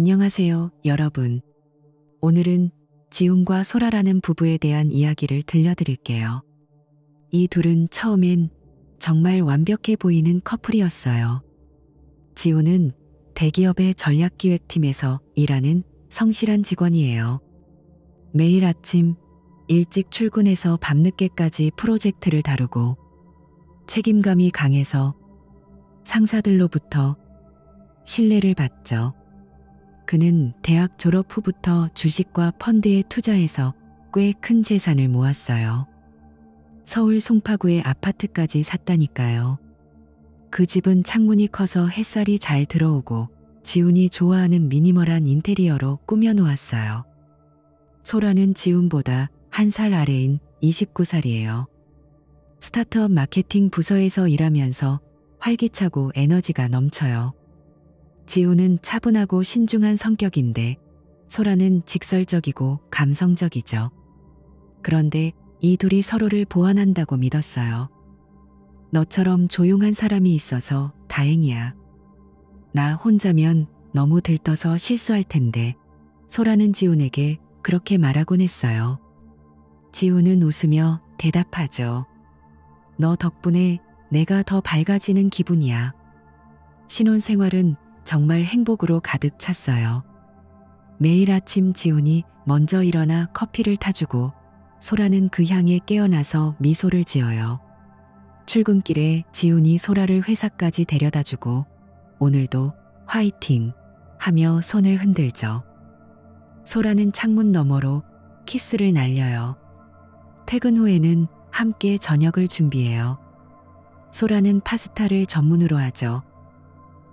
안녕하세요, 여러분. 오늘은 지훈과 소라라는 부부에 대한 이야기를 들려드릴게요. 이 둘은 처음엔 정말 완벽해 보이는 커플이었어요. 지훈은 대기업의 전략기획팀에서 일하는 성실한 직원이에요. 매일 아침 일찍 출근해서 밤늦게까지 프로젝트를 다루고 책임감이 강해서 상사들로부터 신뢰를 받죠. 그는 대학 졸업 후부터 주식과 펀드에 투자해서 꽤 큰 재산을 모았어요. 서울 송파구에 아파트까지 샀다니까요. 그 집은 창문이 커서 햇살이 잘 들어오고 지훈이 좋아하는 미니멀한 인테리어로 꾸며놓았어요. 소라는 지훈보다 1살 아래인 29살이에요. 스타트업 마케팅 부서에서 일하면서 활기차고 에너지가 넘쳐요. 지훈은 차분하고 신중한 성격인데 소라는 직설적이고 감성적이죠. 그런데 이 둘이 서로를 보완한다고 믿었어요. 너처럼 조용한 사람이 있어서 다행이야. 나 혼자면 너무 들떠서 실수할 텐데 소라는 지훈에게 그렇게 말하곤 했어요. 지훈은 웃으며 대답하죠. 너 덕분에 내가 더 밝아지는 기분이야. 신혼생활은 정말 행복으로 가득 찼어요. 매일 아침 지훈이 먼저 일어나 커피를 타주고 소라는 그 향에 깨어나서 미소를 지어요. 출근길에 지훈이 소라를 회사까지 데려다주고 오늘도 화이팅 하며 손을 흔들죠. 소라는 창문 너머로 키스를 날려요. 퇴근 후에는 함께 저녁을 준비해요. 소라는 파스타를 전문으로 하죠.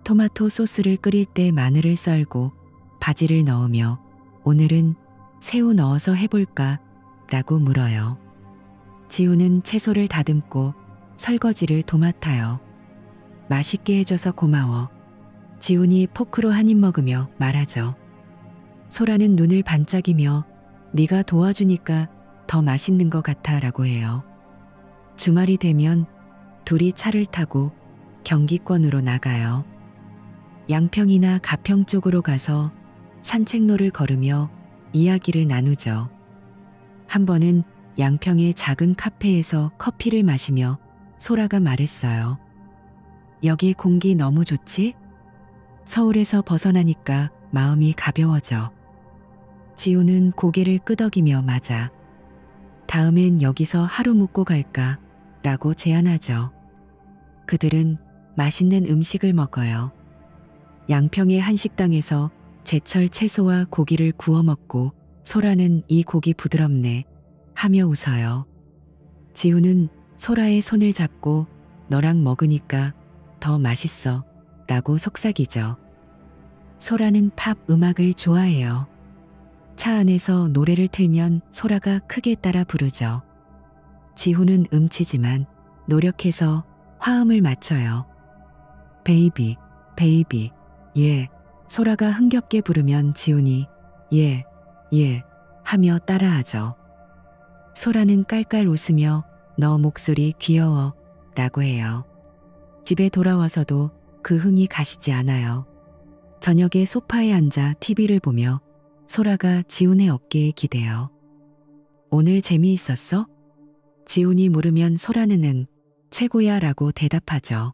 토마토 소스를 끓일 때 마늘을 썰고 바지를 넣으며 오늘은 새우 넣어서 해볼까? 라고 물어요. 지훈은 채소를 다듬고 설거지를 도맡아요. 맛있게 해줘서 고마워. 지훈이 포크로 한 입 먹으며 말하죠. 소라는 눈을 반짝이며 네가 도와주니까 더 맛있는 것 같아 라고 해요. 주말이 되면 둘이 차를 타고 경기권으로 나가요. 양평이나 가평 쪽으로 가서 산책로를 걸으며 이야기를 나누죠. 한 번은 양평의 작은 카페에서 커피를 마시며 소라가 말했어요. 여기 공기 너무 좋지? 서울에서 벗어나니까 마음이 가벼워져. 지훈은 고개를 끄덕이며 맞아. 다음엔 여기서 하루 묵고 갈까? 라고 제안하죠. 그들은 맛있는 음식을 먹어요. 양평의 한 식당에서 제철 채소와 고기를 구워 먹고 소라는 이 고기 부드럽네 하며 웃어요. 지훈은 소라의 손을 잡고 너랑 먹으니까 더 맛있어 라고 속삭이죠. 소라는 팝 음악을 좋아해요. 차 안에서 노래를 틀면 소라가 크게 따라 부르죠. 지훈은 음치지만 노력해서 화음을 맞춰요. 베이비, 베이비, 예. 소라가 흥겹게 부르면 지훈이 예, 예 하며 따라하죠. 소라는 깔깔 웃으며 너 목소리 귀여워 라고 해요. 집에 돌아와서도 그 흥이 가시지 않아요. 저녁에 소파에 앉아 TV를 보며 소라가 지훈의 어깨에 기대요. 오늘 재미있었어? 지훈이 물으면 소라는 응, 최고야 라고 대답하죠.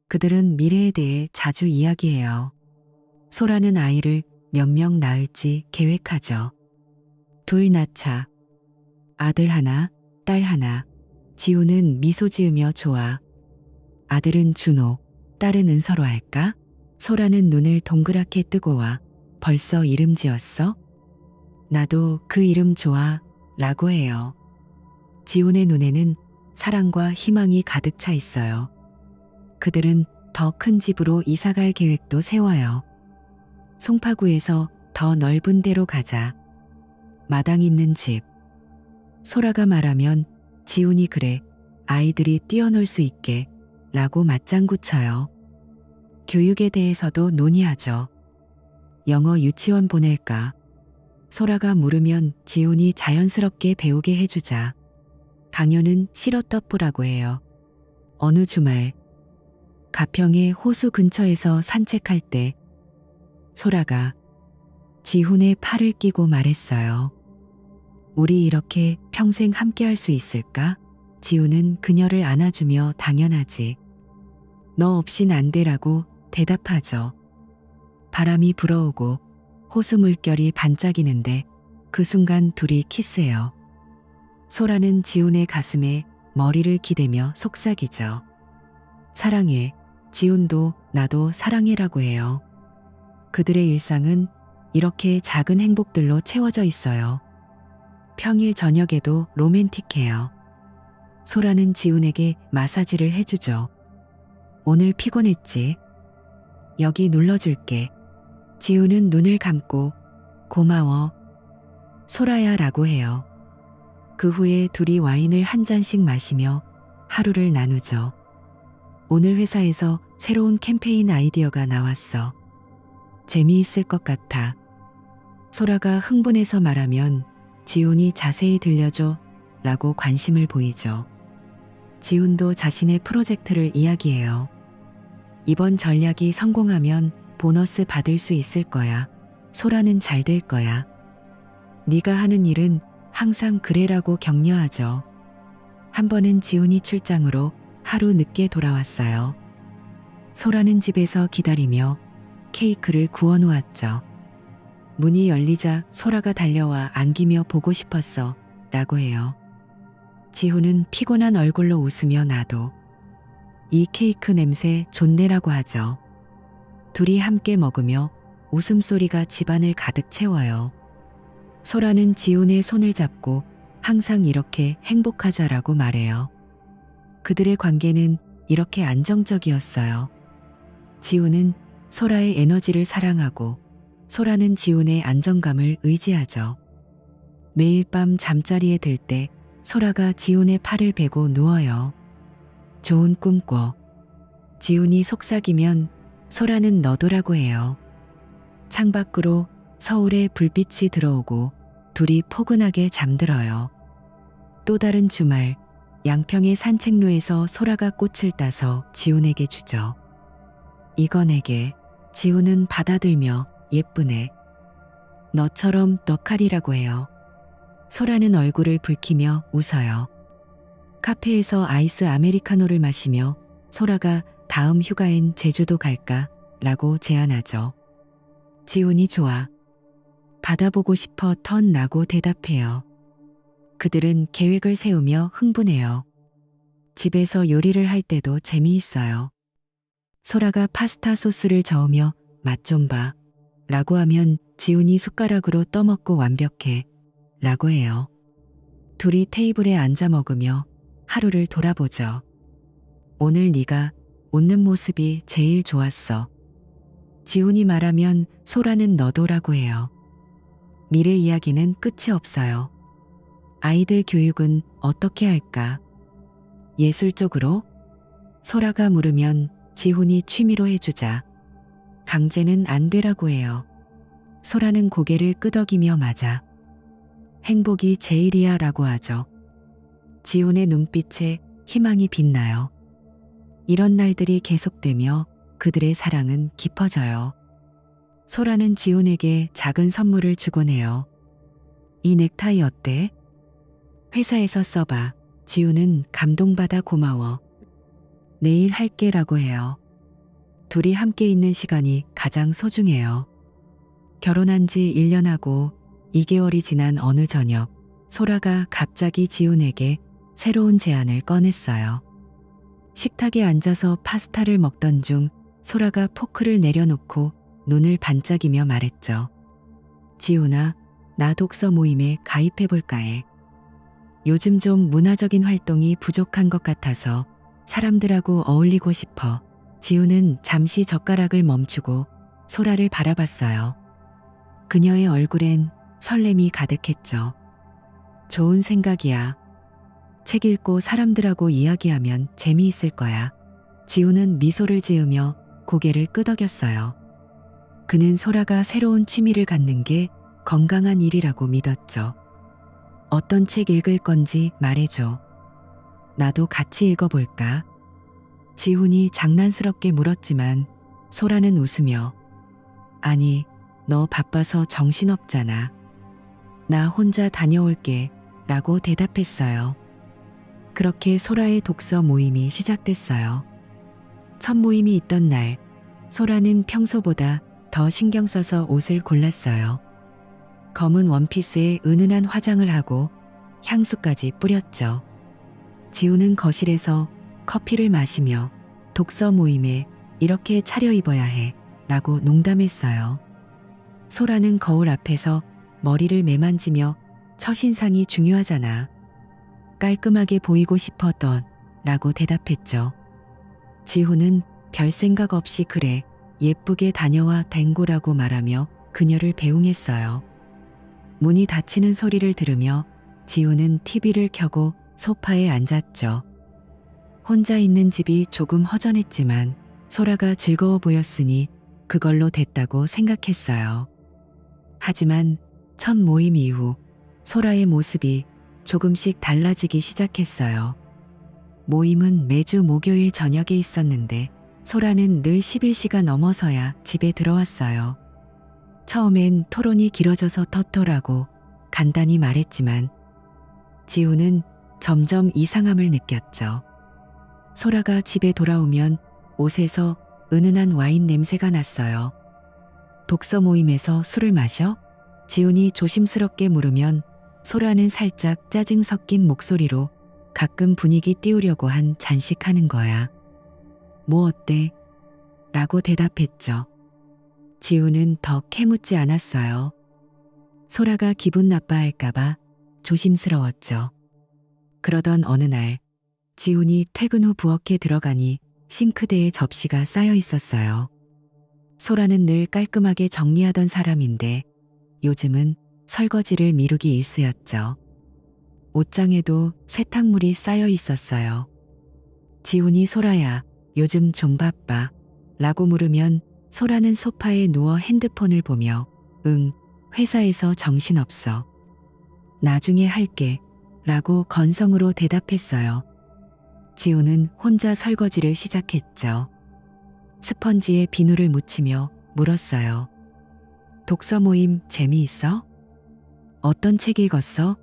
그들은 미래에 대해 자주 이야기해요. 소라는 아이를 몇 명 낳을지 계획하죠. 둘 낳자. 아들 하나, 딸 하나. 지훈은 미소 지으며 좋아. 아들은 준호, 딸은 은서로 할까? 소라는 눈을 동그랗게 뜨고 와. 벌써 이름 지었어? 나도 그 이름 좋아 라고 해요. 지훈의 눈에는 사랑과 희망이 가득 차 있어요. 그들은 더 큰 집으로 이사갈 계획도 세워요. 송파구에서 더 넓은 데로 가자. 마당 있는 집. 소라가 말하면 지훈이 그래. 아이들이 뛰어놀 수 있게 라고 맞장구 쳐요. 교육에 대해서도 논의하죠. 영어 유치원 보낼까? 소라가 물으면 지훈이 자연스럽게 배우게 해주자. 강연은 실어떡보라고 해요. 어느 주말 가평의 호수 근처에서 산책할 때 소라가 지훈의 팔을 끼고 말했어요. 우리 이렇게 평생 함께할 수 있을까? 지훈은 그녀를 안아주며 당연하지. 너 없인 안 돼라고 대답하죠. 바람이 불어오고 호수 물결이 반짝이는데 그 순간 둘이 키스해요. 소라는 지훈의 가슴에 머리를 기대며 속삭이죠. 사랑해. 지훈도 나도 사랑해라고 해요. 그들의 일상은 이렇게 작은 행복들로 채워져 있어요. 평일 저녁에도 로맨틱해요. 소라는 지훈에게 마사지를 해주죠. 오늘 피곤했지? 여기 눌러줄게. 지훈은 눈을 감고 고마워. 소라야 라고 해요. 그 후에 둘이 와인을 한 잔씩 마시며 하루를 나누죠. 오늘 회사에서 새로운 캠페인 아이디어가 나왔어. 재미있을 것 같아. 소라가 흥분해서 말하면 지훈이 자세히 들려줘 라고 관심을 보이죠. 지훈도 자신의 프로젝트를 이야기해요. 이번 전략이 성공하면 보너스 받을 수 있을 거야. 소라는 잘 될 거야. 네가 하는 일은 항상 그래라고 격려하죠. 한 번은 지훈이 출장으로 하루 늦게 돌아왔어요. 소라는 집에서 기다리며 케이크를 구워 놓았죠. 문이 열리자 소라가 달려와 안기며 보고 싶었어 라고 해요. 지훈은 피곤한 얼굴로 웃으며 나도. 이 케이크 냄새 좋네라고 하죠. 둘이 함께 먹으며 웃음소리가 집안을 가득 채워요. 소라는 지훈의 손을 잡고 항상 이렇게 행복하자라고 말해요. 그들의 관계는 이렇게 안정적이었어요. 지훈은 소라의 에너지를 사랑하고 소라는 지훈의 안정감을 의지하죠. 매일 밤 잠자리에 들 때 소라가 지훈의 팔을 베고 누워요. 좋은 꿈 꿔. 지훈이 속삭이면 소라는 너도라고 해요. 창밖으로 서울의 불빛이 들어오고 둘이 포근하게 잠들어요. 또 다른 주말 양평의 산책로에서 소라가 꽃을 따서 지훈에게 주죠. 이거 내게. 지훈은 받아들며 예쁘네. 너처럼 너칼이라고 해요. 소라는 얼굴을 붉히며 웃어요. 카페에서 아이스 아메리카노를 마시며 소라가 다음 휴가엔 제주도 갈까? 라고 제안하죠. 지훈이 좋아. 받아보고 싶어 턴 나고 대답해요. 그들은 계획을 세우며 흥분해요. 집에서 요리를 할 때도 재미있어요. 소라가 파스타 소스를 저으며 맛 좀 봐 라고 하면 지훈이 숟가락으로 떠먹고 완벽해 라고 해요. 둘이 테이블에 앉아 먹으며 하루를 돌아보죠. 오늘 네가 웃는 모습이 제일 좋았어. 지훈이 말하면 소라는 너도라고 해요. 미래 이야기는 끝이 없어요. 아이들 교육은 어떻게 할까? 예술적으로? 소라가 물으면 지훈이 취미로 해주자. 강제는 안 되라고 해요. 소라는 고개를 끄덕이며 맞아. 행복이 제일이야 라고 하죠. 지훈의 눈빛에 희망이 빛나요. 이런 날들이 계속되며 그들의 사랑은 깊어져요. 소라는 지훈에게 작은 선물을 주곤 해요. 이 넥타이 어때? 회사에서 써봐. 지훈은 감동받아 고마워. 내일 할게 라고 해요. 둘이 함께 있는 시간이 가장 소중해요. 결혼한 지 1년하고 2개월이 지난 어느 저녁, 소라가 갑자기 지훈에게 새로운 제안을 꺼냈어요. 식탁에 앉아서 파스타를 먹던 중 소라가 포크를 내려놓고 눈을 반짝이며 말했죠. 지훈아, 나 독서 모임에 가입해볼까 해. 요즘 좀 문화적인 활동이 부족한 것 같아서 사람들하고 어울리고 싶어. 지훈은 잠시 젓가락을 멈추고 소라를 바라봤어요. 그녀의 얼굴엔 설렘이 가득했죠. 좋은 생각이야. 책 읽고 사람들하고 이야기하면 재미있을 거야. 지훈은 미소를 지으며 고개를 끄덕였어요. 그는 소라가 새로운 취미를 갖는 게 건강한 일이라고 믿었죠. 어떤 책 읽을 건지 말해줘. 나도 같이 읽어볼까? 지훈이 장난스럽게 물었지만 소라는 웃으며 아니, 너 바빠서 정신없잖아. 나 혼자 다녀올게 라고 대답했어요. 그렇게 소라의 독서 모임이 시작됐어요. 첫 모임이 있던 날, 소라는 평소보다 더 신경 써서 옷을 골랐어요. 검은 원피스에 은은한 화장을 하고 향수까지 뿌렸죠. 지우는 거실에서 커피를 마시며 독서 모임에 이렇게 차려입어야 해 라고 농담했어요. 소라는 거울 앞에서 머리를 매만지며 첫인상이 중요하잖아. 깔끔하게 보이고 싶었던 라고 대답했죠. 지우는 별 생각 없이 그래 예쁘게 다녀와 댕고라고 말하며 그녀를 배웅했어요. 문이 닫히는 소리를 들으며 지우는 TV를 켜고 소파에 앉았죠. 혼자 있는 집이 조금 허전했지만 소라가 즐거워 보였으니 그걸로 됐다고 생각했어요. 하지만 첫 모임 이후 소라의 모습이 조금씩 달라지기 시작했어요. 모임은 매주 목요일 저녁에 있었는데 소라는 늘 11시가 넘어서야 집에 들어왔어요. 처음엔 토론이 길어져서 터터라고 간단히 말했지만 지우는 점점 이상함을 느꼈죠. 소라가 집에 돌아오면 옷에서 은은한 와인 냄새가 났어요. 독서 모임에서 술을 마셔? 지훈이 조심스럽게 물으면 소라는 살짝 짜증 섞인 목소리로 가끔 분위기 띄우려고 한 잔식하는 거야. 뭐 어때? 라고 대답했죠. 지훈은 더 캐묻지 않았어요. 소라가 기분 나빠할까봐 조심스러웠죠. 그러던 어느 날 지훈이 퇴근 후 부엌에 들어가니 싱크대에 접시가 쌓여 있었어요. 소라는 늘 깔끔하게 정리하던 사람인데 요즘은 설거지를 미루기 일쑤였죠. 옷장에도 세탁물이 쌓여 있었어요. 지훈이 소라야, 요즘 좀 바빠? 라고 물으면 소라는 소파에 누워 핸드폰을 보며 응, 회사에서 정신없어. 나중에 할게 라고 건성으로 대답했어요. 지훈은 혼자 설거지를 시작했죠. 스펀지에 비누를 묻히며 물었어요. 독서 모임 재미있어? 어떤 책 읽었어?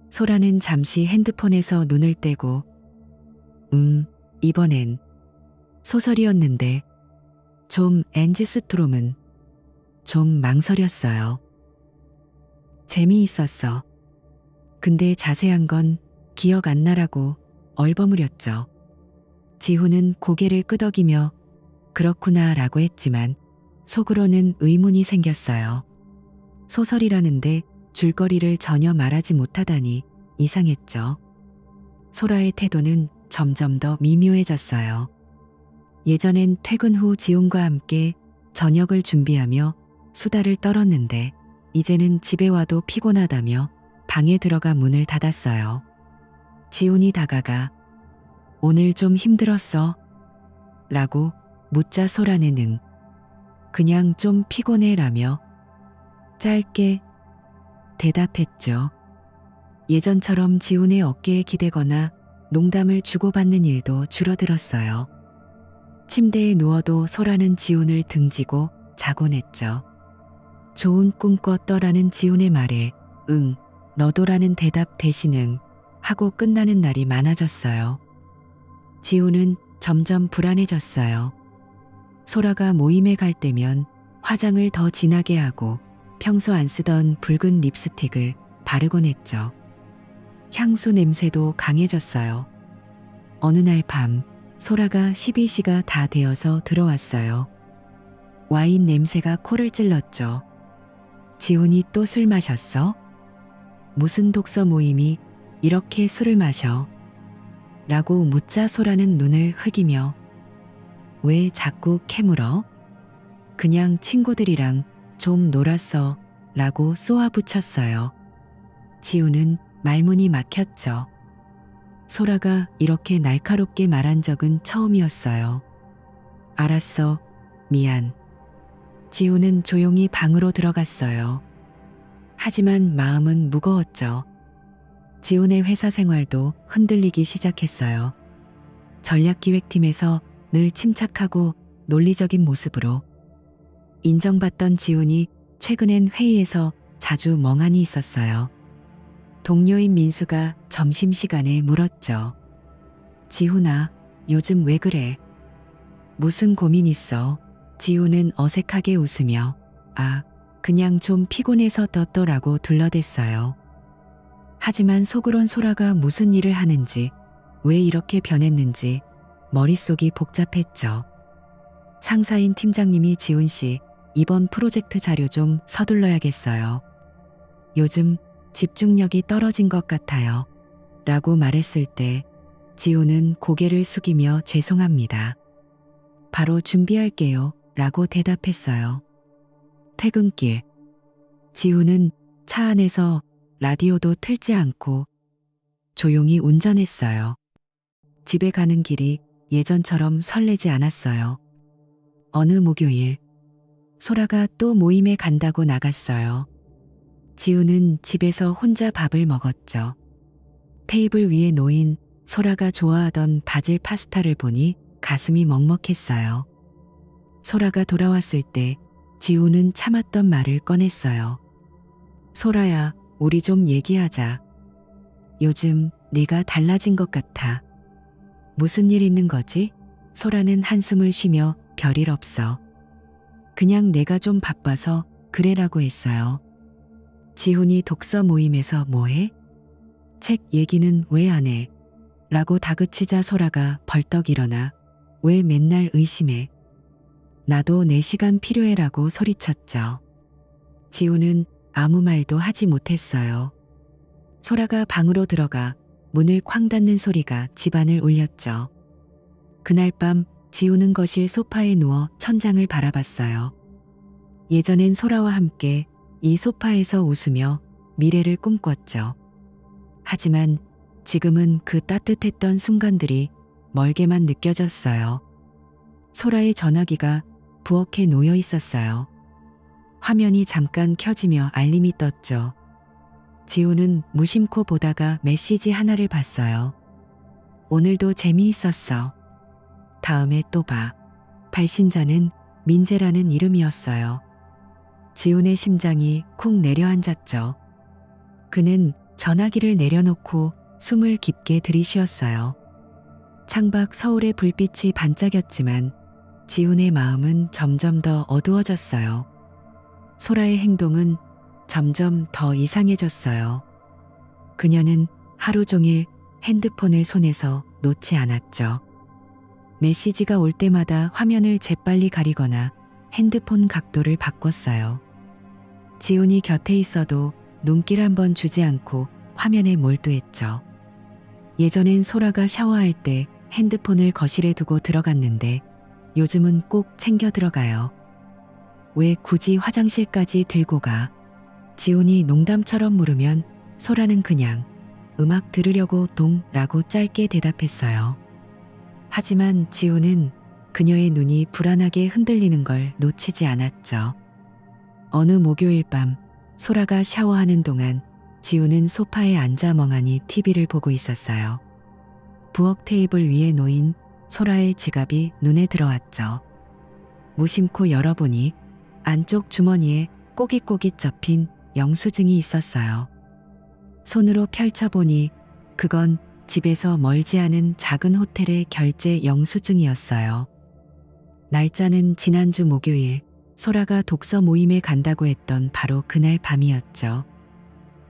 소라는 잠시 핸드폰에서 눈을 떼고 이번엔 소설이었는데 좀 앤지 스트롬은 좀 망설였어요. 재미있었어. 근데 자세한 건 기억 안 나라고 얼버무렸죠. 지훈은 고개를 끄덕이며 그렇구나 라고 했지만 속으로는 의문이 생겼어요. 소설이라는데 줄거리를 전혀 말하지 못하다니 이상했죠. 소라의 태도는 점점 더 미묘해졌어요. 예전엔 퇴근 후 지훈과 함께 저녁을 준비하며 수다를 떨었는데 이제는 집에 와도 피곤하다며 방에 들어가 문을 닫았어요. 지훈이 다가가 오늘 좀 힘들었어? 라고 묻자 소라는 응. 그냥 좀 피곤해 라며 짧게 대답했죠. 예전처럼 지훈의 어깨에 기대거나 농담을 주고받는 일도 줄어들었어요. 침대에 누워도 소라는 지훈을 등지고 자곤 했죠. 좋은 꿈 꿨더라는 지훈의 말에 응, 너도라는 대답 대신 응 하고 끝나는 날이 많아졌어요. 지훈은 점점 불안해졌어요. 소라가 모임에 갈 때면 화장을 더 진하게 하고 평소 안 쓰던 붉은 립스틱을 바르곤 했죠. 향수 냄새도 강해졌어요. 어느 날 밤 소라가 12시가 다 되어서 들어왔어요. 와인 냄새가 코를 찔렀죠. 지훈이 또 술 마셨어? 무슨 독서 모임이 이렇게 술을 마셔? 라고 묻자 소라는 눈을 흐리며 왜 자꾸 캐물어? 그냥 친구들이랑 좀 놀았어 라고 쏘아붙였어요. 지훈은 말문이 막혔죠. 소라가 이렇게 날카롭게 말한 적은 처음이었어요. 알았어, 미안. 지훈은 조용히 방으로 들어갔어요. 하지만 마음은 무거웠죠. 지훈의 회사 생활도 흔들리기 시작했어요. 전략기획팀에서 늘 침착하고 논리적인 모습으로 인정받던 지훈이 최근엔 회의에서 자주 멍하니 있었어요. 동료인 민수가 점심시간에 물었죠. 지훈아, 요즘 왜 그래? 무슨 고민 있어? 지훈은 어색하게 웃으며 그냥 좀 피곤해서 떴더라고 둘러댔어요. 하지만 속으론 소라가 무슨 일을 하는지, 왜 이렇게 변했는지 머릿속이 복잡했죠. 상사인 팀장님이 지훈 씨, 이번 프로젝트 자료 좀 서둘러야겠어요. 요즘 집중력이 떨어진 것 같아요. 라고 말했을 때 지훈은 고개를 숙이며 죄송합니다. 바로 준비할게요. 라고 대답했어요. 퇴근길. 지훈은 차 안에서 라디오도 틀지 않고 조용히 운전했어요. 집에 가는 길이 예전처럼 설레지 않았어요. 어느 목요일, 소라가 또 모임에 간다고 나갔어요. 지훈은 집에서 혼자 밥을 먹었죠. 테이블 위에 놓인 소라가 좋아하던 바질 파스타를 보니 가슴이 먹먹했어요. 소라가 돌아왔을 때 지훈은 참았던 말을 꺼냈어요. 소라야, 우리 좀 얘기하자. 요즘 네가 달라진 것 같아. 무슨 일 있는 거지? 소라는 한숨을 쉬며 별일 없어. 그냥 내가 좀 바빠서 그래라고 했어요. 지훈이 독서 모임에서 뭐해? 책 얘기는 왜 안 해? 라고 다그치자 소라가 벌떡 일어나 왜 맨날 의심해? 나도 내 시간 필요해라고 소리쳤죠. 지훈은 아무 말도 하지 못했어요. 소라가 방으로 들어가 문을 쾅 닫는 소리가 집안을 울렸죠. 그날 밤 지훈은 거실 소파에 누워 천장을 바라봤어요. 예전엔 소라와 함께 이 소파에서 웃으며 미래를 꿈꿨죠. 하지만 지금은 그 따뜻했던 순간들이 멀게만 느껴졌어요. 소라의 전화기가 부엌에 놓여 있었어요. 화면이 잠깐 켜지며 알림이 떴죠. 지훈은 무심코 보다가 메시지 하나를 봤어요. 오늘도 재미있었어. 다음에 또 봐. 발신자는 민재라는 이름이었어요. 지훈의 심장이 쿵 내려앉았죠. 그는 전화기를 내려놓고 숨을 깊게 들이쉬었어요. 창밖 서울의 불빛이 반짝였지만 지훈의 마음은 점점 더 어두워졌어요. 소라의 행동은 점점 더 이상해졌어요. 그녀는 하루 종일 핸드폰을 손에서 놓지 않았죠. 메시지가 올 때마다 화면을 재빨리 가리거나 핸드폰 각도를 바꿨어요. 지훈이 곁에 있어도 눈길 한번 주지 않고 화면에 몰두했죠. 예전엔 소라가 샤워할 때 핸드폰을 거실에 두고 들어갔는데 요즘은 꼭 챙겨 들어가요. 왜 굳이 화장실까지 들고 가? 지훈이 농담처럼 물으면 소라는 그냥 음악 들으려고 라고 짧게 대답했어요. 하지만 지훈은 그녀의 눈이 불안하게 흔들리는 걸 놓치지 않았죠. 어느 목요일 밤 소라가 샤워하는 동안 지훈은 소파에 앉아 멍하니 TV를 보고 있었어요. 부엌 테이블 위에 놓인 소라의 지갑이 눈에 들어왔죠. 무심코 열어보니 안쪽 주머니에 꼬깃꼬깃 접힌 영수증이 있었어요. 손으로 펼쳐보니 그건 집에서 멀지 않은 작은 호텔의 결제 영수증이었어요. 날짜는 지난주 목요일, 소라가 독서 모임에 간다고 했던 바로 그날 밤이었죠.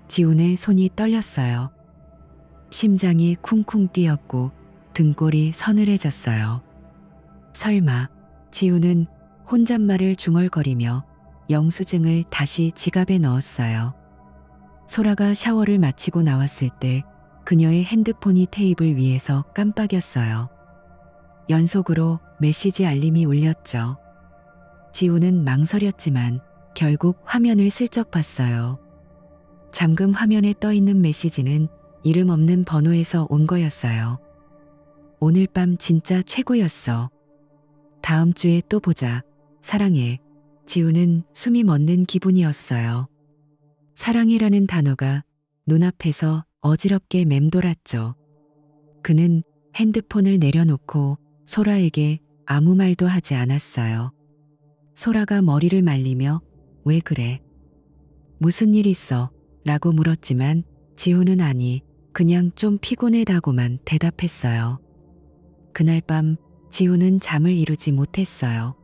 지훈의 손이 떨렸어요. 심장이 쿵쿵 뛰었고 등골이 서늘해졌어요. 설마 지훈은 혼잣말을 중얼거리며 영수증을 다시 지갑에 넣었어요. 소라가 샤워를 마치고 나왔을 때 그녀의 핸드폰이 테이블 위에서 깜빡였어요. 연속으로 메시지 알림이 울렸죠. 지훈은 망설였지만 결국 화면을 슬쩍 봤어요. 잠금 화면에 떠있는 메시지는 이름 없는 번호에서 온 거였어요. 오늘 밤 진짜 최고였어. 다음 주에 또 보자. 사랑해. 지훈은 숨이 멎는 기분이었어요. 사랑해라는 단어가 눈앞에서 어지럽게 맴돌았죠. 그는 핸드폰을 내려놓고 소라에게 아무 말도 하지 않았어요. 소라가 머리를 말리며 왜 그래? 무슨 일 있어? 라고 물었지만 지훈은 아니, 그냥 좀 피곤해다고만 대답했어요. 그날 밤 지훈은 잠을 이루지 못했어요.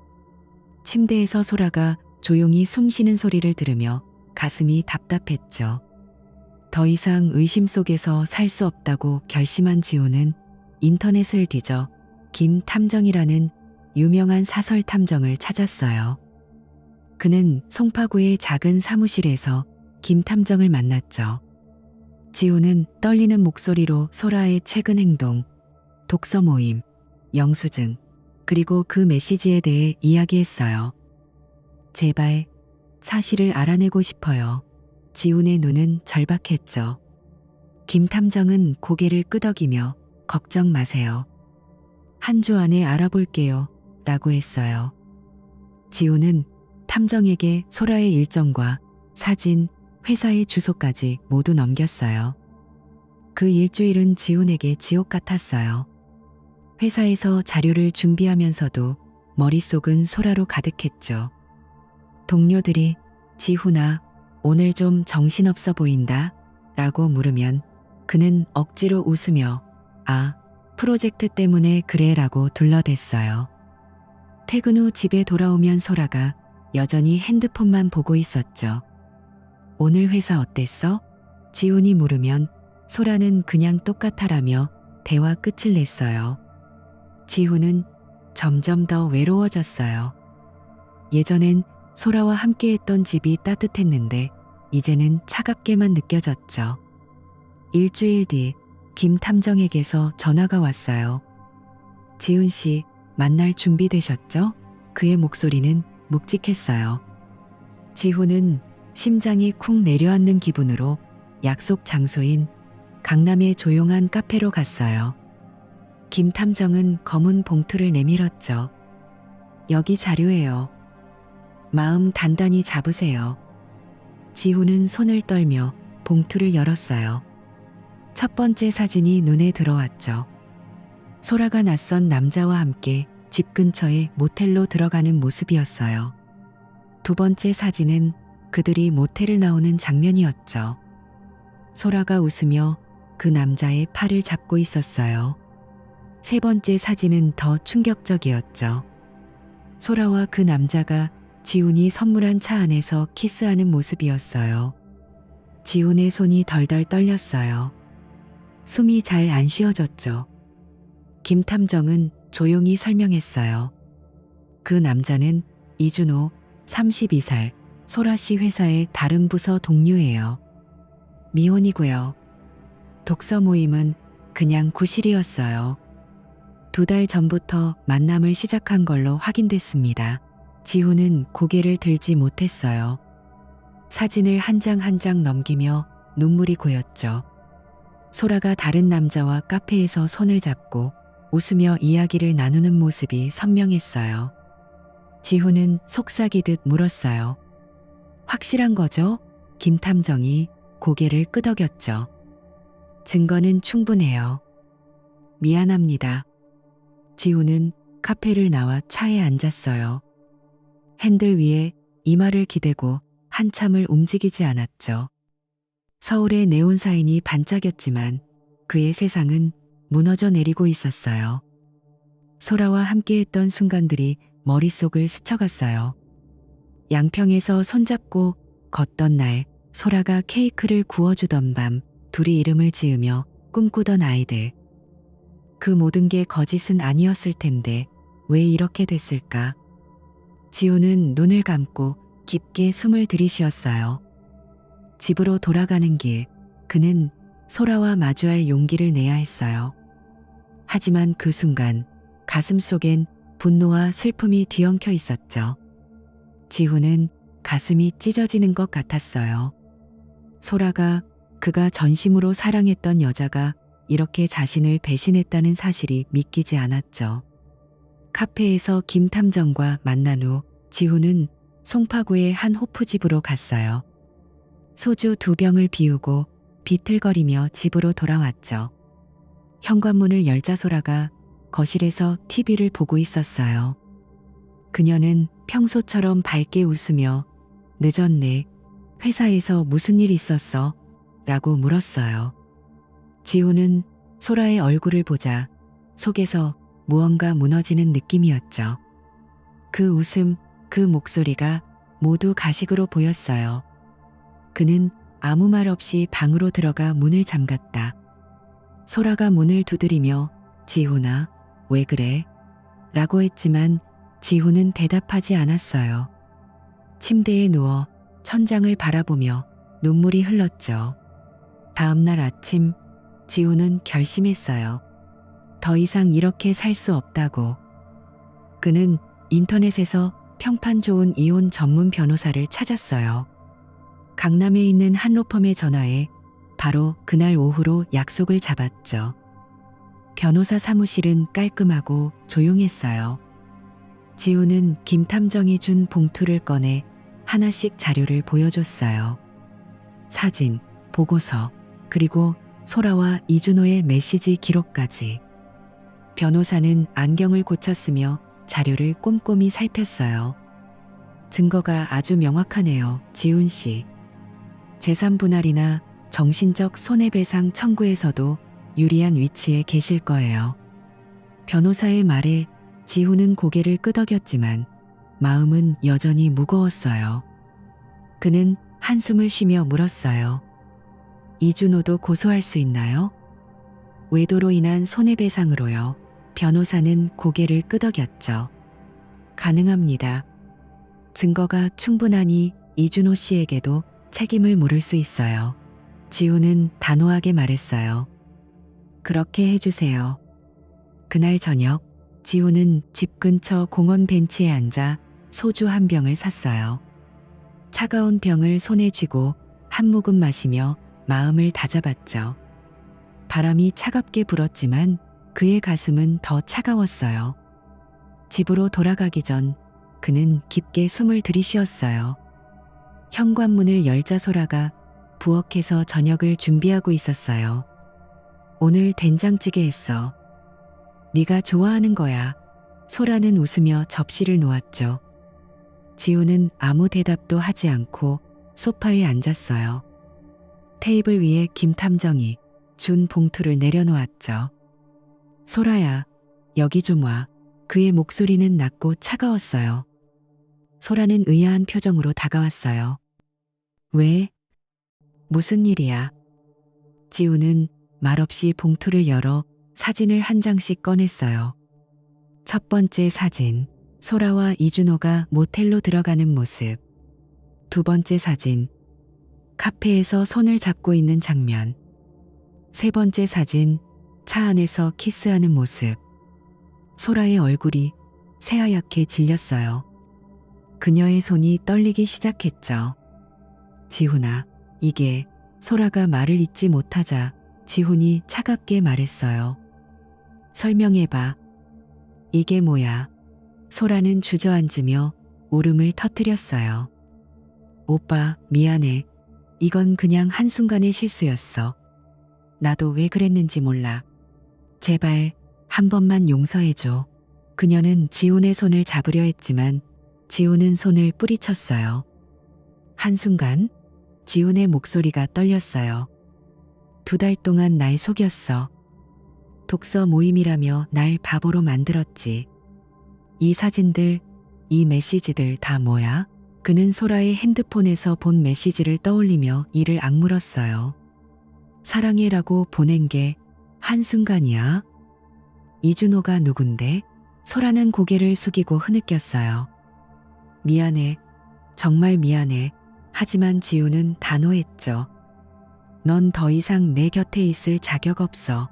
침대에서 소라가 조용히 숨 쉬는 소리를 들으며 가슴이 답답했죠. 더 이상 의심 속에서 살 수 없다고 결심한 지훈은 인터넷을 뒤져 김탐정이라는 유명한 사설 탐정을 찾았어요. 그는 송파구의 작은 사무실에서 김탐정을 만났죠. 지훈은 떨리는 목소리로 소라의 최근 행동, 독서 모임, 영수증, 그리고 그 메시지에 대해 이야기했어요. 제발 사실을 알아내고 싶어요. 지훈의 눈은 절박했죠. 김탐정은 고개를 끄덕이며 걱정 마세요. 한 주 안에 알아볼게요. 라고 했어요. 지훈은 탐정에게 소라의 일정과 사진, 회사의 주소까지 모두 넘겼어요. 그 일주일은 지훈에게 지옥 같았어요. 회사에서 자료를 준비하면서도 머릿속은 소라로 가득했죠. 동료들이 지훈아, 오늘 좀 정신없어 보인다 라고 물으면 그는 억지로 웃으며 아, 프로젝트 때문에 그래 라고 둘러댔어요. 퇴근 후 집에 돌아오면 소라가 여전히 핸드폰만 보고 있었죠. 오늘 회사 어땠어? 지훈이 물으면 소라는 그냥 똑같아라며 대화 끝을 냈어요. 지훈은 점점 더 외로워졌어요. 예전엔 소라와 함께했던 집이 따뜻했는데 이제는 차갑게만 느껴졌죠. 일주일 뒤 김 탐정에게서 전화가 왔어요. 지훈 씨, 만날 준비되셨죠? 그의 목소리는 묵직했어요. 지훈은 심장이 쿵 내려앉는 기분으로 약속 장소인 강남의 조용한 카페로 갔어요. 김 탐정은 검은 봉투를 내밀었죠. 여기 자료예요. 마음 단단히 잡으세요. 지훈은 손을 떨며 봉투를 열었어요. 첫 번째 사진이 눈에 들어왔죠. 소라가 낯선 남자와 함께 집 근처의 모텔로 들어가는 모습이었어요. 두 번째 사진은 그들이 모텔을 나오는 장면이었죠. 소라가 웃으며 그 남자의 팔을 잡고 있었어요. 세 번째 사진은 더 충격적이었죠. 소라와 그 남자가 지훈이 선물한 차 안에서 키스하는 모습이었어요. 지훈의 손이 덜덜 떨렸어요. 숨이 잘 안 쉬어졌죠. 김 탐정은 조용히 설명했어요. 그 남자는 이준호, 32살, 소라 씨 회사의 다른 부서 동료예요. 미혼이고요. 독서 모임은 그냥 구실이었어요. 2달 전부터 만남을 시작한 걸로 확인됐습니다. 지훈은 고개를 들지 못했어요. 사진을 한 장 한 장 넘기며 눈물이 고였죠. 소라가 다른 남자와 카페에서 손을 잡고 웃으며 이야기를 나누는 모습이 선명했어요. 지훈은 속삭이듯 물었어요. 확실한 거죠? 김 탐정이 고개를 끄덕였죠. 증거는 충분해요. 미안합니다. 지훈은 카페를 나와 차에 앉았어요. 핸들 위에 이마를 기대고 한참을 움직이지 않았죠. 서울의 네온 사인이 반짝였지만 그의 세상은 무너져 내리고 있었어요. 소라와 함께했던 순간들이 머릿속을 스쳐갔어요. 양평에서 손잡고 걷던 날, 소라가 케이크를 구워주던 밤, 둘이 이름을 지으며 꿈꾸던 아이들. 그 모든 게 거짓은 아니었을 텐데 왜 이렇게 됐을까? 지훈은 눈을 감고 깊게 숨을 들이쉬었어요. 집으로 돌아가는 길, 그는 소라와 마주할 용기를 내야 했어요. 하지만 그 순간 가슴 속엔 분노와 슬픔이 뒤엉켜 있었죠. 지훈은 가슴이 찢어지는 것 같았어요. 소라가 그가 전심으로 사랑했던 여자가 이렇게 자신을 배신했다는 사실이 믿기지 않았죠. 카페에서 김 탐정과 만난 후 지훈은 송파구의 한 호프집으로 갔어요. 소주 2병을 비우고 비틀거리며 집으로 돌아왔죠. 현관문을 열자 소라가 거실에서 TV를 보고 있었어요. 그녀는 평소처럼 밝게 웃으며 늦었네 회사에서 무슨 일 있었어? 라고 물었어요. 지호는 소라의 얼굴을 보자 속에서 무언가 무너지는 느낌이었죠. 그 웃음, 그 목소리가 모두 가식으로 보였어요. 그는 아무 말 없이 방으로 들어가 문을 잠갔다. 소라가 문을 두드리며 지훈아, 왜 그래? 라고 했지만 지훈은 대답하지 않았어요. 침대에 누워 천장을 바라보며 눈물이 흘렀죠. 다음 날 아침 지훈은 결심했어요. 더 이상 이렇게 살 수 없다고. 그는 인터넷에서 평판 좋은 이혼 전문 변호사를 찾았어요. 강남에 있는 한 로펌에 전화해 바로 그날 오후로 약속을 잡았죠. 변호사 사무실은 깔끔하고 조용했어요. 지우는 김 탐정이 준 봉투를 꺼내 하나씩 자료를 보여줬어요. 사진, 보고서, 그리고 소라와 이준호의 메시지 기록까지. 변호사는 안경을 고쳤으며 자료를 꼼꼼히 살폈어요. 증거가 아주 명확하네요, 지훈 씨. 재산 분할이나 정신적 손해배상 청구에서도 유리한 위치에 계실 거예요. 변호사의 말에 지훈은 고개를 끄덕였지만 마음은 여전히 무거웠어요. 그는 한숨을 쉬며 물었어요. 이준호도 고소할 수 있나요? 외도로 인한 손해배상으로요. 변호사는 고개를 끄덕였죠. 가능합니다. 증거가 충분하니 이준호 씨에게도 책임을 물을 수 있어요. 지훈은 단호하게 말했어요. 그렇게 해주세요. 그날 저녁 지훈은 집 근처 공원 벤치에 앉아 소주 한 병을 샀어요. 차가운 병을 손에 쥐고 한 모금 마시며 마음을 다잡았죠. 바람이 차갑게 불었지만 그의 가슴은 더 차가웠어요. 집으로 돌아가기 전 그는 깊게 숨을 들이쉬었어요. 현관문을 열자 소라가 부엌에서 저녁을 준비하고 있었어요. 오늘 된장찌개 했어. 네가 좋아하는 거야. 소라는 웃으며 접시를 놓았죠. 지우는 아무 대답도 하지 않고 소파에 앉았어요. 테이블 위에 김 탐정이 준 봉투를 내려놓았죠. 소라야, 여기 좀 와. 그의 목소리는 낮고 차가웠어요. 소라는 의아한 표정으로 다가왔어요. 왜? 무슨 일이야? 지우는 말없이 봉투를 열어 사진을 한 장씩 꺼냈어요. 첫 번째 사진, 소라와 이준호가 모텔로 들어가는 모습. 두 번째 사진, 카페에서 손을 잡고 있는 장면. 세 번째 사진, 차 안에서 키스하는 모습. 소라의 얼굴이 새하얗게 질렸어요. 그녀의 손이 떨리기 시작했죠. 지훈아, 이게. 소라가 말을 잇지 못하자 지훈이 차갑게 말했어요. 설명해봐. 이게 뭐야? 소라는 주저앉으며 울음을 터뜨렸어요. 오빠, 미안해. 이건 그냥 한순간의 실수였어. 나도 왜 그랬는지 몰라. 제발 한 번만 용서해줘. 그녀는 지훈의 손을 잡으려 했지만 지훈은 손을 뿌리쳤어요. 한순간 지훈의 목소리가 떨렸어요. 2달 동안 날 속였어. 독서 모임이라며 날 바보로 만들었지. 이 사진들, 이 메시지들 다 뭐야? 그는 소라의 핸드폰에서 본 메시지를 떠올리며 이를 악물었어요. 사랑해라고 보낸 게 한순간이야? 이준호가 누군데? 소라는 고개를 숙이고 흐느꼈어요. 미안해. 정말 미안해. 하지만 지우는 단호했죠. 넌 더 이상 내 곁에 있을 자격 없어.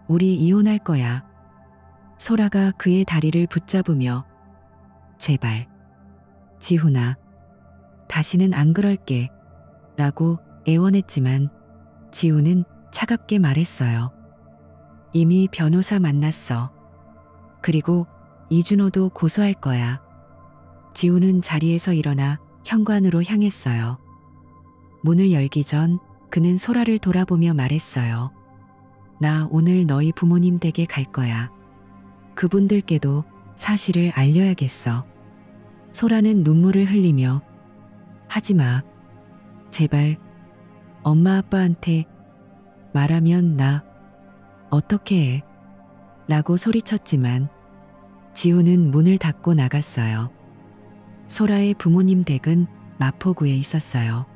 우리 이혼할 거야. 소라가 그의 다리를 붙잡으며 제발. 지훈아. 다시는 안 그럴게. 라고 애원했지만 지훈은 차갑게 말했어요. 이미 변호사 만났어. 그리고 이준호도 고소할 거야. 지훈은 자리에서 일어나 현관으로 향했어요. 문을 열기 전 그는 소라를 돌아보며 말했어요. 나 오늘 너희 부모님 댁에 갈 거야. 그분들께도 사실을 알려야겠어. 소라는 눈물을 흘리며 하지마. 제발 엄마 아빠한테 말하면 나 어떻게 해? 라고 소리쳤지만 지우는 문을 닫고 나갔어요. 소라의 부모님 댁은 마포구에 있었어요.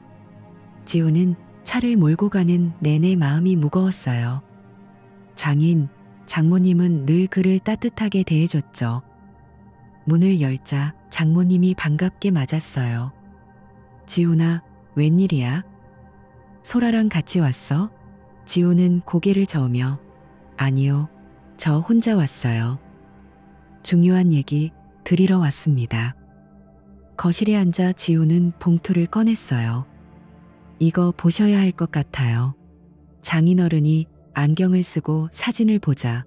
지우는 차를 몰고 가는 내내 마음이 무거웠어요. 장인, 장모님은 늘 그를 따뜻하게 대해줬죠. 문을 열자 장모님이 반갑게 맞았어요. 지훈아, 웬일이야? 소라랑 같이 왔어? 지훈은 고개를 저으며 아니요, 저 혼자 왔어요. 중요한 얘기 드리러 왔습니다. 거실에 앉아 지훈은 봉투를 꺼냈어요. 이거 보셔야 할 것 같아요. 장인어른이 안경을 쓰고 사진을 보자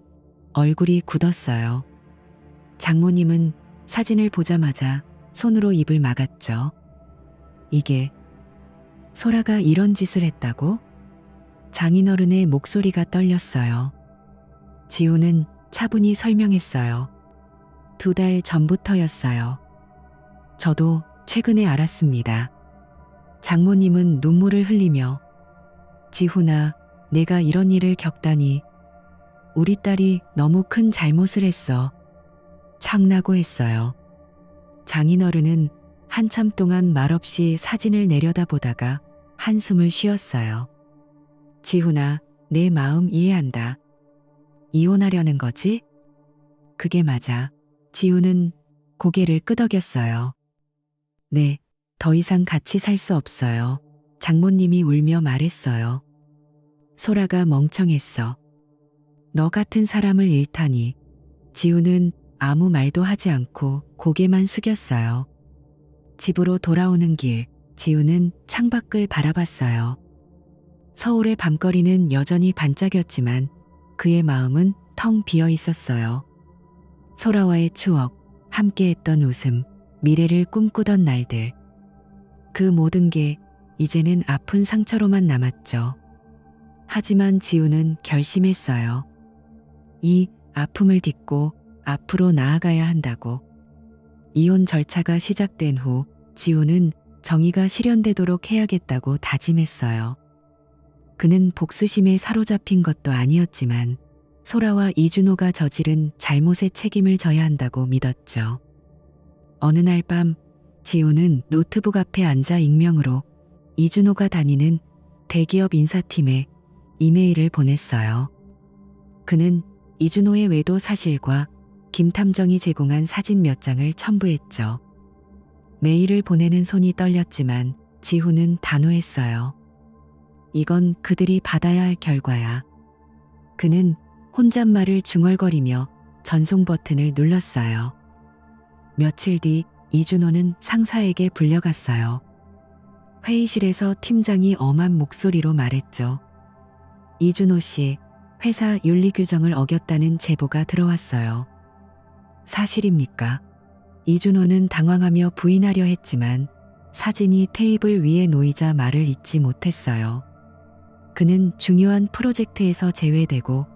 얼굴이 굳었어요. 장모님은 사진을 보자마자 손으로 입을 막았죠. 이게 소라가 이런 짓을 했다고? 장인어른의 목소리가 떨렸어요. 지우는 차분히 설명했어요. 2달 전부터였어요. 저도 최근에 알았습니다. 장모님은 눈물을 흘리며 지훈아, 내가 이런 일을 겪다니. 우리 딸이 너무 큰 잘못을 했어. 참나고 했어요. 장인어른은 한참 동안 말없이 사진을 내려다보다가 한숨을 쉬었어요. 지훈아, 내 마음 이해한다. 이혼하려는 거지? 그게 맞아. 지훈은 고개를 끄덕였어요. 네, 더 이상 같이 살 수 없어요. 장모님이 울며 말했어요. 소라가 멍청했어. 너 같은 사람을 잃다니. 지우는 아무 말도 하지 않고 고개만 숙였어요. 집으로 돌아오는 길, 지우는 창밖을 바라봤어요. 서울의 밤거리는 여전히 반짝였지만 그의 마음은 텅 비어 있었어요. 소라와의 추억, 함께했던 웃음, 미래를 꿈꾸던 날들. 그 모든 게 이제는 아픈 상처로만 남았죠. 하지만 지우는 결심했어요. 이 아픔을 딛고 앞으로 나아가야 한다고. 이혼 절차가 시작된 후 지우는 정의가 실현되도록 해야겠다고 다짐했어요. 그는 복수심에 사로잡힌 것도 아니었지만 소라와 이준호가 저지른 잘못의 책임을 져야 한다고 믿었죠. 어느 날 밤 지우는 노트북 앞에 앉아 익명으로 이준호가 다니는 대기업 인사팀에 이메일을 보냈어요. 그는 이준호의 외도 사실과 김 탐정이 제공한 사진 몇 장을 첨부했죠. 메일을 보내는 손이 떨렸지만 지훈은 단호했어요. 이건 그들이 받아야 할 결과야. 그는 혼잣말을 중얼거리며 전송 버튼을 눌렀어요. 며칠 뒤 이준호는 상사에게 불려갔어요. 회의실에서 팀장이 엄한 목소리로 말했죠. 이준호 씨, 회사 윤리 규정을 어겼다는 제보가 들어왔어요. 사실입니까? 이준호는 당황하며 부인하려 했지만 사진이 테이블 위에 놓이자 말을 잇지 못했어요. 그는 중요한 프로젝트에서 제외되고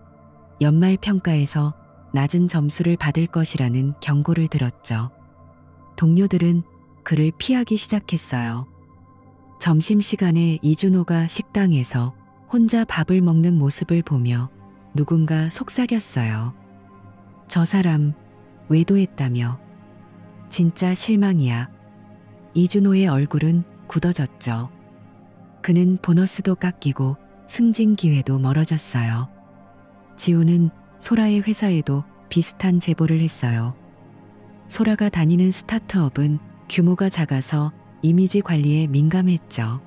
연말 평가에서 낮은 점수를 받을 것이라는 경고를 들었죠. 동료들은 그를 피하기 시작했어요. 점심시간에 이준호가 식당에서 혼자 밥을 먹는 모습을 보며 누군가 속삭였어요. 저 사람 외도했다며. 진짜 실망이야. 이준호의 얼굴은 굳어졌죠. 그는 보너스도 깎이고 승진 기회도 멀어졌어요. 지우는 소라의 회사에도 비슷한 제보를 했어요. 소라가 다니는 스타트업은 규모가 작아서 이미지 관리에 민감했죠.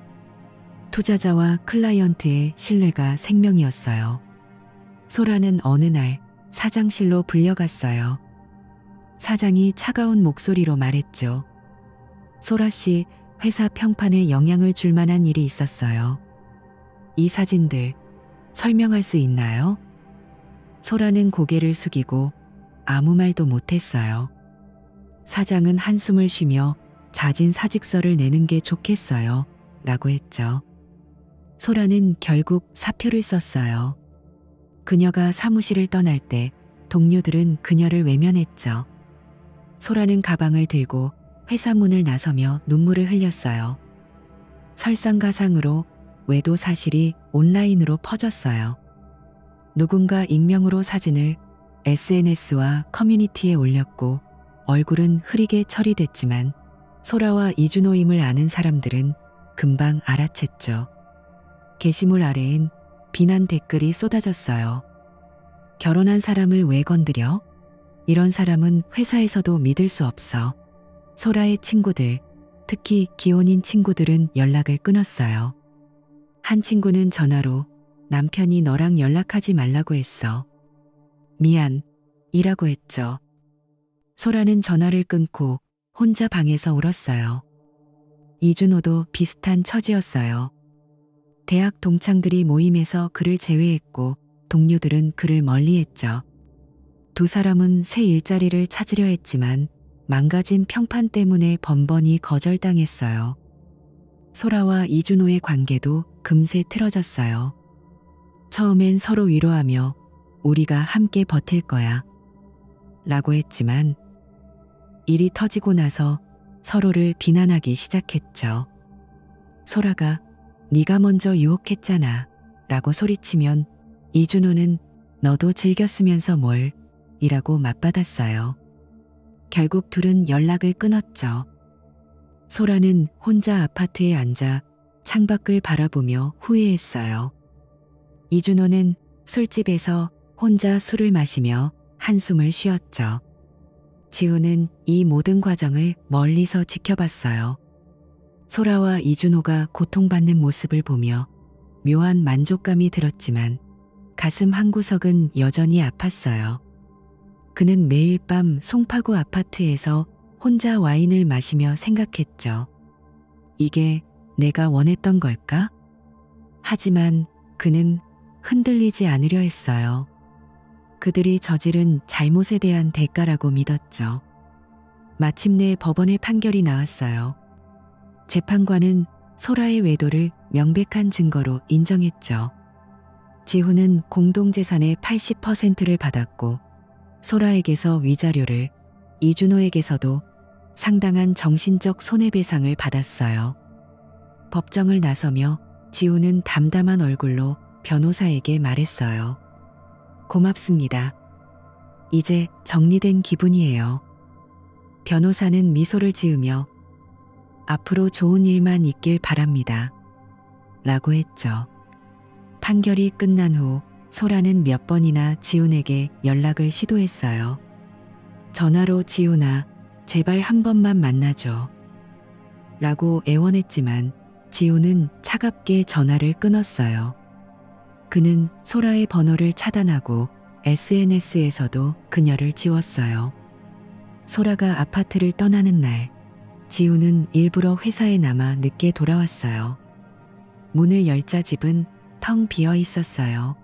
투자자와 클라이언트의 신뢰가 생명이었어요. 소라는 어느 날 사장실로 불려갔어요. 사장이 차가운 목소리로 말했죠. 소라 씨, 회사 평판에 영향을 줄 만한 일이 있었어요. 이 사진들 설명할 수 있나요? 소라는 고개를 숙이고 아무 말도 못했어요. 사장은 한숨을 쉬며 자진 사직서를 내는 게 좋겠어요. 라고 했죠. 소라는 결국 사표를 썼어요. 그녀가 사무실을 떠날 때 동료들은 그녀를 외면했죠. 소라는 가방을 들고 회사 문을 나서며 눈물을 흘렸어요. 설상가상으로 외도 사실이 온라인으로 퍼졌어요. 누군가 익명으로 사진을 SNS와 커뮤니티에 올렸고 얼굴은 흐리게 처리됐지만 소라와 이준호임을 아는 사람들은 금방 알아챘죠. 게시물 아래엔 비난 댓글이 쏟아졌어요. 결혼한 사람을 왜 건드려? 이런 사람은 회사에서도 믿을 수 없어. 소라의 친구들, 특히 기혼인 친구들은 연락을 끊었어요. 한 친구는 전화로 남편이 너랑 연락하지 말라고 했어. 미안, 이라고 했죠. 소라는 전화를 끊고 혼자 방에서 울었어요. 이준호도 비슷한 처지였어요. 대학 동창들이 모임에서 그를 제외했고 동료들은 그를 멀리했죠. 두 사람은 새 일자리를 찾으려 했지만 망가진 평판 때문에 번번이 거절당했어요. 소라와 이준호의 관계도 금세 틀어졌어요. 처음엔 서로 위로하며 우리가 함께 버틸 거야 라고 했지만 일이 터지고 나서 서로를 비난하기 시작했죠. 소라가 네가 먼저 유혹했잖아 라고 소리치면 이준호는 너도 즐겼으면서 뭘 이라고 맞받았어요. 결국 둘은 연락을 끊었죠. 소라는 혼자 아파트에 앉아 창밖을 바라보며 후회했어요. 이준호는 술집에서 혼자 술을 마시며 한숨을 쉬었죠. 지우는 이 모든 과정을 멀리서 지켜봤어요. 소라와 이준호가 고통받는 모습을 보며 묘한 만족감이 들었지만 가슴 한구석은 여전히 아팠어요. 그는 매일 밤 송파구 아파트에서 혼자 와인을 마시며 생각했죠. 이게 내가 원했던 걸까? 하지만 그는 흔들리지 않으려 했어요. 그들이 저지른 잘못에 대한 대가라고 믿었죠. 마침내 법원의 판결이 나왔어요. 재판관은 소라의 외도를 명백한 증거로 인정했죠. 지훈은 공동재산의 80%를 받았고 소라에게서 위자료를, 이준호에게서도 상당한 정신적 손해배상을 받았어요. 법정을 나서며 지훈은 담담한 얼굴로 변호사에게 말했어요. 고맙습니다. 이제 정리된 기분이에요. 변호사는 미소를 지으며 앞으로 좋은 일만 있길 바랍니다. 라고 했죠. 판결이 끝난 후 소라는 몇 번이나 지훈에게 연락을 시도했어요. 전화로 지훈아, 제발 한 번만 만나줘. 라고 애원했지만 지훈은 차갑게 전화를 끊었어요. 그는 소라의 번호를 차단하고 SNS에서도 그녀를 지웠어요. 소라가 아파트를 떠나는 날, 지훈은 일부러 회사에 남아 늦게 돌아왔어요. 문을 열자 집은 텅 비어 있었어요.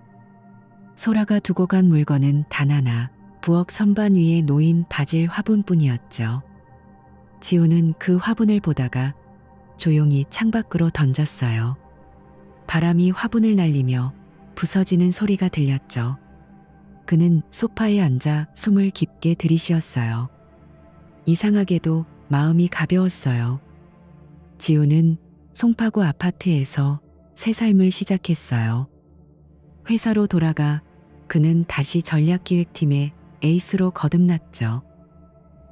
소라가 두고 간 물건은 단 하나, 부엌 선반 위에 놓인 바질 화분뿐이었죠. 지훈은 그 화분을 보다가 조용히 창밖으로 던졌어요. 바람이 화분을 날리며 부서지는 소리가 들렸죠. 그는 소파에 앉아 숨을 깊게 들이쉬었어요. 이상하게도 마음이 가벼웠어요. 지훈은 송파구 아파트에서 새 삶을 시작했어요. 회사로 돌아가 그는 다시 전략기획팀의 에이스로 거듭났죠.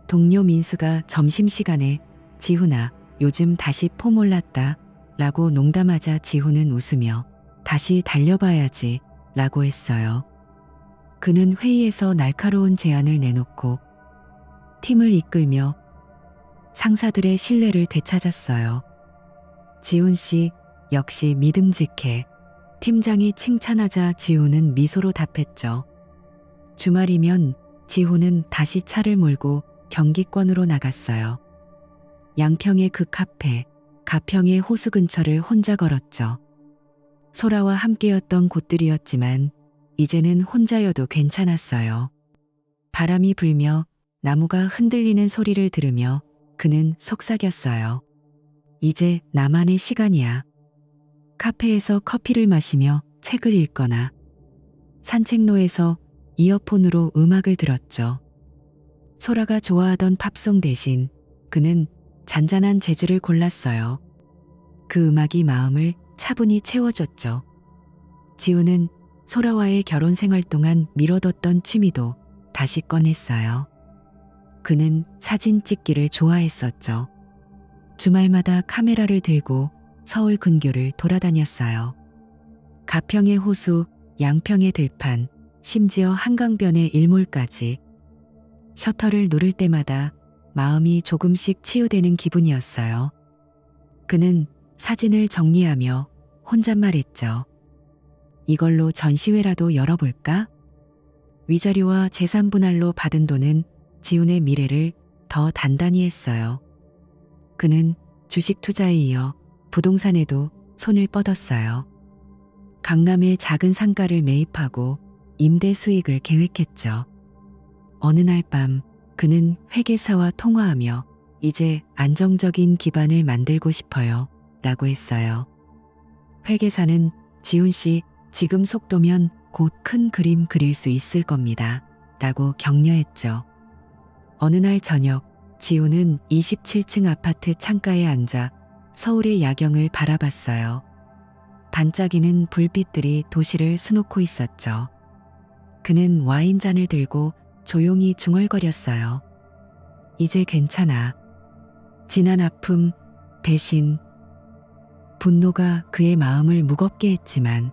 동료 민수가 점심시간에 지훈아, 요즘 다시 폼 올랐다 라고 농담하자 지훈은 웃으며 다시 달려봐야지 라고 했어요. 그는 회의에서 날카로운 제안을 내놓고 팀을 이끌며 상사들의 신뢰를 되찾았어요. 지훈 씨 역시 믿음직해. 팀장이 칭찬하자 지훈은 미소로 답했죠. 주말이면 지훈은 다시 차를 몰고 경기권으로 나갔어요. 양평의 그 카페, 가평의 호수 근처를 혼자 걸었죠. 소라와 함께였던 곳들이었지만 이제는 혼자여도 괜찮았어요. 바람이 불며 나무가 흔들리는 소리를 들으며 그는 속삭였어요. 이제 나만의 시간이야. 카페에서 커피를 마시며 책을 읽거나 산책로에서 이어폰으로 음악을 들었죠. 소라가 좋아하던 팝송 대신 그는 잔잔한 재즈를 골랐어요. 그 음악이 마음을 차분히 채워줬죠. 지우는 소라와의 결혼 생활 동안 미뤄뒀던 취미도 다시 꺼냈어요. 그는 사진 찍기를 좋아했었죠. 주말마다 카메라를 들고 서울 근교를 돌아다녔어요. 가평의 호수, 양평의 들판, 심지어 한강변의 일몰까지. 셔터를 누를 때마다 마음이 조금씩 치유되는 기분이었어요. 그는 사진을 정리하며 혼잣말했죠. 이걸로 전시회라도 열어볼까? 위자료와 재산 분할로 받은 돈은 지훈의 미래를 더 단단히 했어요. 그는 주식 투자에 이어 부동산에도 손을 뻗었어요. 강남의 작은 상가를 매입하고 임대 수익을 계획했죠. 어느 날 밤 그는 회계사와 통화하며 이제 안정적인 기반을 만들고 싶어요 라고 했어요. 회계사는 지훈 씨 지금 속도면 곧 큰 그림 그릴 수 있을 겁니다 라고 격려했죠. 어느 날 저녁 지훈은 27층 아파트 창가에 앉아 서울의 야경을 바라봤어요. 반짝이는 불빛들이 도시를 수놓고 있었죠. 그는 와인잔을 들고 조용히 중얼거렸어요. 이제 괜찮아. 지난 아픔, 배신, 분노가 그의 마음을 무겁게 했지만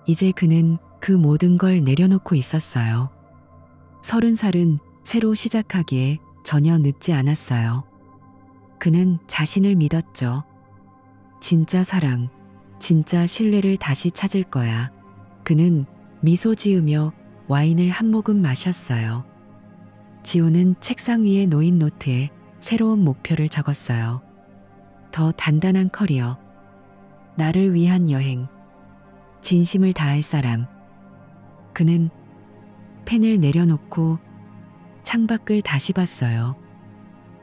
이제 그는 그 모든 걸 내려놓고 있었어요. 30살은 새로 시작하기에 전혀 늦지 않았어요. 그는 자신을 믿었죠. 진짜 사랑, 진짜 신뢰를 다시 찾을 거야. 그는 미소 지으며 와인을 한 모금 마셨어요. 지호는 책상 위에 놓인 노트에 새로운 목표를 적었어요. 더 단단한 커리어, 나를 위한 여행, 진심을 다할 사람. 그는 펜을 내려놓고 창밖을 다시 봤어요.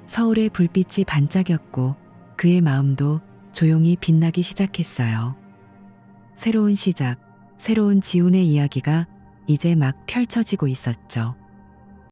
서울의 불빛이 반짝였고 그의 마음도 조용히 빛나기 시작했어요. 새로운 시작, 새로운 지훈의 이야기가 이제 막 펼쳐지고 있었죠.